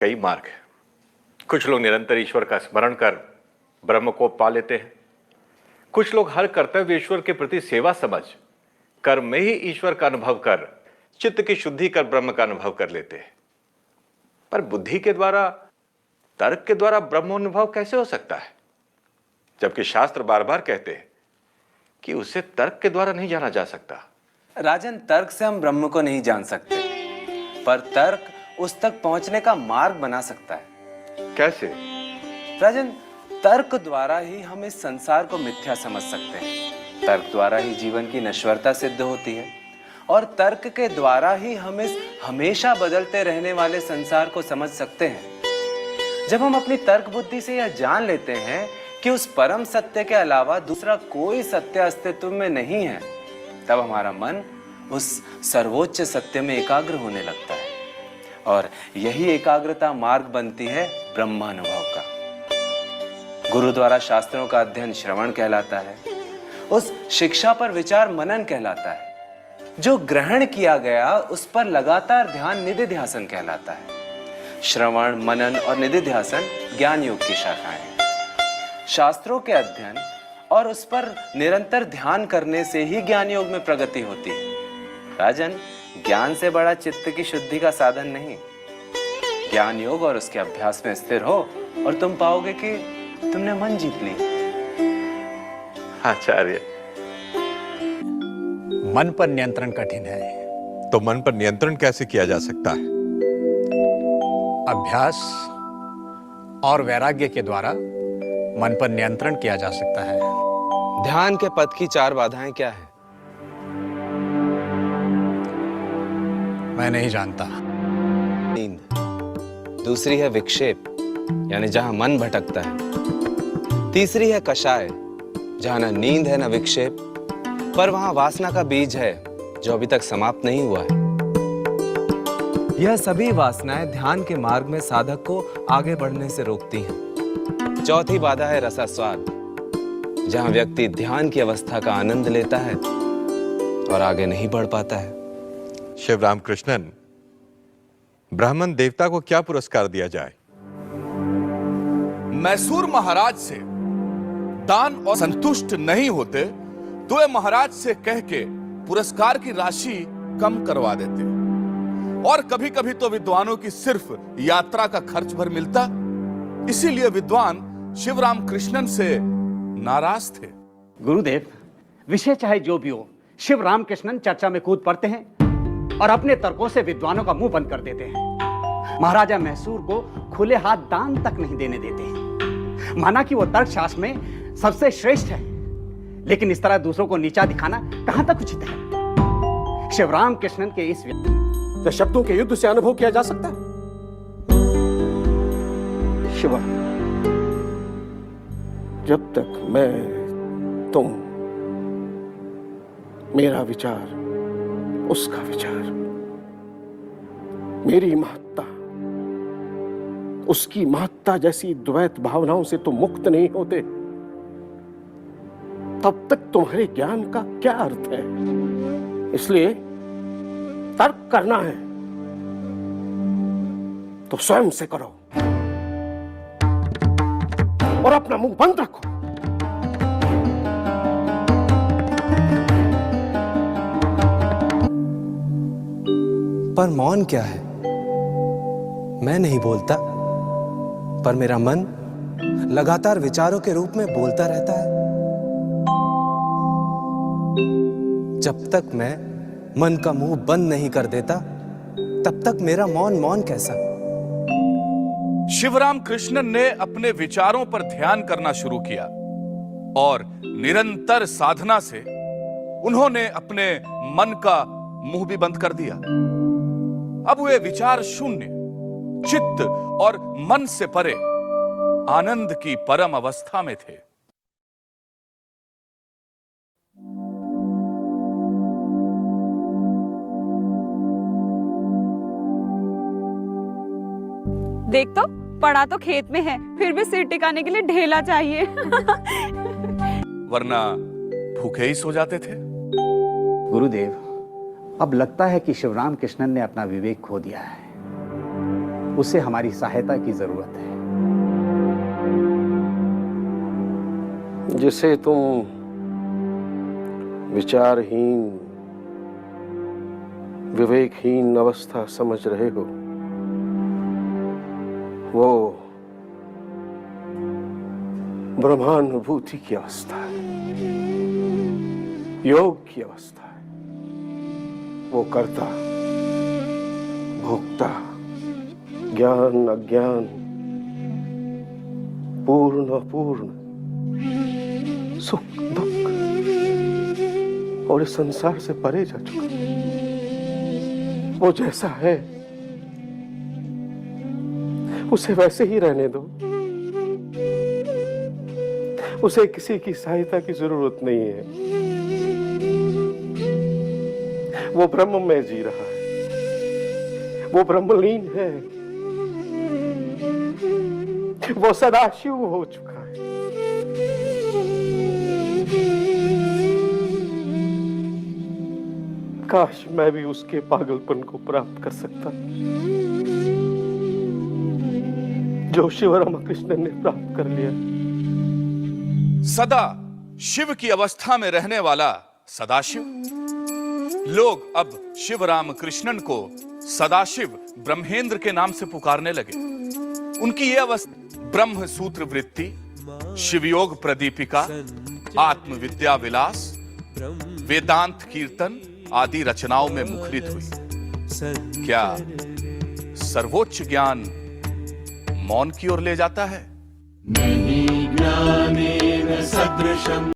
कई मार्ग हैं। कुछ लोग निरंतर ईश्वर का स्मरण कर ब्रह्म को पा लेते हैं। कुछ लोग हर कर्तव्य ईश्वर के प्रति सेवा समझ कर्म में ही ईश्वर का अनुभव कर चित्त की शुद्धि कर ब्रह्म का अनुभव कर लेते हैं। पर बुद्धि के द्वारा, तर्क के द्वारा ब्रह्मानुभव कैसे हो सकता है, जबकि शास्त्र बार बार कहते हैं कि उसे तर्क के द्वारा नहीं जाना जा सकता। राजन, तर्क से हम ब्रह्म को नहीं जान सकते, पर तर्क उस तक पहुंचने का मार्ग बना सकता है। कैसे? राजन, तर्क द्वारा ही हम इस संसार को मिथ्या समझ सकते हैं। तर्क द्वारा ही जीवन की नश्वरता सिद्ध होती है और तर्क के द्वारा ही हम इस हमेशा बदलते रहने वाले संसार को समझ सकते हैं। जब हम अपनी तर्क बुद्धि से यह जान लेते हैं कि उस परम सत्य के अलावा दूसरा कोई सत्य अस्तित्व में नहीं है, तब हमारा मन उस सर्वोच्च सत्य में एकाग्र होने लगता है और यही एकाग्रता मार्ग बनती है ब्रह्मानुभव का। गुरु द्वारा शास्त्रों का अध्ययन श्रवण कहलाता है, उस शिक्षा पर विचार मनन कहलाता है, जो ग्रहण किया गया उस पर लगातार ध्यान निधिध्यासन कहलाता है। श्रवण, मनन और निधिध्यासन ज्ञान योग की शाखाएं हैं। शास्त्रों के अध्ययन और उस पर निरंतर ध्यान करने से ही ज्ञान योग में प्रगति होती है। राजन, ज्ञान से बड़ा चित्त की शुद्धि का साधन नहीं। ज्ञान योग और उसके अभ्यास में स्थिर हो और तुम पाओगे कि तुमने मन जीत ली। आचार्य, मन पर नियंत्रण कठिन है। तो मन पर नियंत्रण कैसे किया जा सकता है? अभ्यास और वैराग्य के द्वारा मन पर नियंत्रण किया जा सकता है। ध्यान के पथ की 4 बाधाएं क्या है? मैं नहीं जानता। नींद, दूसरी है विक्षेप यानी जहां मन भटकता है, तीसरी है कषाय जहां ना नींद है ना विक्षेप, पर वहां वासना का बीज है जो अभी तक समाप्त नहीं हुआ है। यह सभी वासनाएं ध्यान के मार्ग में साधक को आगे बढ़ने से रोकती हैं। चौथी बाधा है रसास्वाद, जहां व्यक्ति ध्यान की अवस्था का आनंद लेता है और आगे नहीं बढ़ पाता है। शिवराम कृष्णन, ब्राह्मण देवता को क्या पुरस्कार दिया जाए? मैसूर महाराज से दान और संतुष्ट नहीं होते तो वे महाराज से कह के पुरस्कार की राशि कम करवा देते, और कभी कभी तो विद्वानों की सिर्फ यात्रा का खर्च भर मिलता। इसीलिए विद्वान शिवराम कृष्णन से नाराज थे। गुरुदेव, विषय चाहे जो भी हो, शिव रामकृष्णन चर्चा में कूद पड़ते हैं और अपने तर्कों से विद्वानों का मुंह बंद कर देते हैं। महाराजा मैसूर को खुले हाथ दान तक नहीं देने देते हैं। माना कि वो तर्क शास्त्र में सबसे श्रेष्ठ है, लेकिन इस तरह दूसरों को नीचा दिखाना कहां तक उचित है? शिव रामकृष्णन के इस तो शब्दों के युद्ध से अनुभव किया जा सकता है। शिवा, जब तक मैं, तुम, मेरा विचार, उसका विचार, मेरी महत्ता, उसकी महत्ता जैसी द्वैत भावनाओं से तुम मुक्त नहीं होते, तब तक तुम्हारे ज्ञान का क्या अर्थ है? इसलिए तर्क करना है तो स्वयं से करो और अपना मुंह बंद रखो। पर मौन क्या है? मैं नहीं बोलता, पर मेरा मन लगातार विचारों के रूप में बोलता रहता है। जब तक मैं मन का मुंह बंद नहीं कर देता, तब तक मेरा मौन मौन कैसा? शिवराम कृष्णन ने अपने विचारों पर ध्यान करना शुरू किया और निरंतर साधना से उन्होंने अपने मन का मुंह भी बंद कर दिया। अब वे विचार शून्य, चित्त और मन से परे आनंद की परम अवस्था में थे। देख तो, पड़ा तो खेत में है, फिर भी सिर टिकाने के लिए ढेला चाहिए। वरना भूखे ही सो जाते थे। गुरुदेव, अब लगता है कि शिवराम कृष्णन ने अपना विवेक खो दिया है। उसे हमारी सहायता की जरूरत है। जिसे तुम विचारहीन, विवेकहीन अवस्था समझ रहे हो, वो ब्रह्मानुभूति की अवस्था है, योग की अवस्था है। वो कर्ता, भोक्ता, ज्ञान अज्ञान, पूर्ण अपूर्ण, सुख दुख और इस संसार से परे जा चुका। वो जैसा है उसे वैसे ही रहने दो। उसे किसी की सहायता की जरूरत नहीं है। वो ब्रह्म में जी रहा है, वो ब्रह्मलीन है, वो सदाशिव हो चुका है। काश मैं भी उसके पागलपन को प्राप्त कर सकता जो शिव रामकृष्ण ने प्राप्त कर लिया। सदा शिव की अवस्था में रहने वाला सदाशिव। लोग अब शिव रामकृष्णन को सदाशिव ब्रह्मेंद्र के नाम से पुकारने लगे। उनकी यह अवस्था ब्रह्म सूत्र वृत्ति, शिवयोग प्रदीपिका, आत्मविद्या विलास, वेदांत कीर्तन आदि रचनाओं में मुखरित हुई। क्या सर्वोच्च ज्ञान मौन की ओर ले जाता है?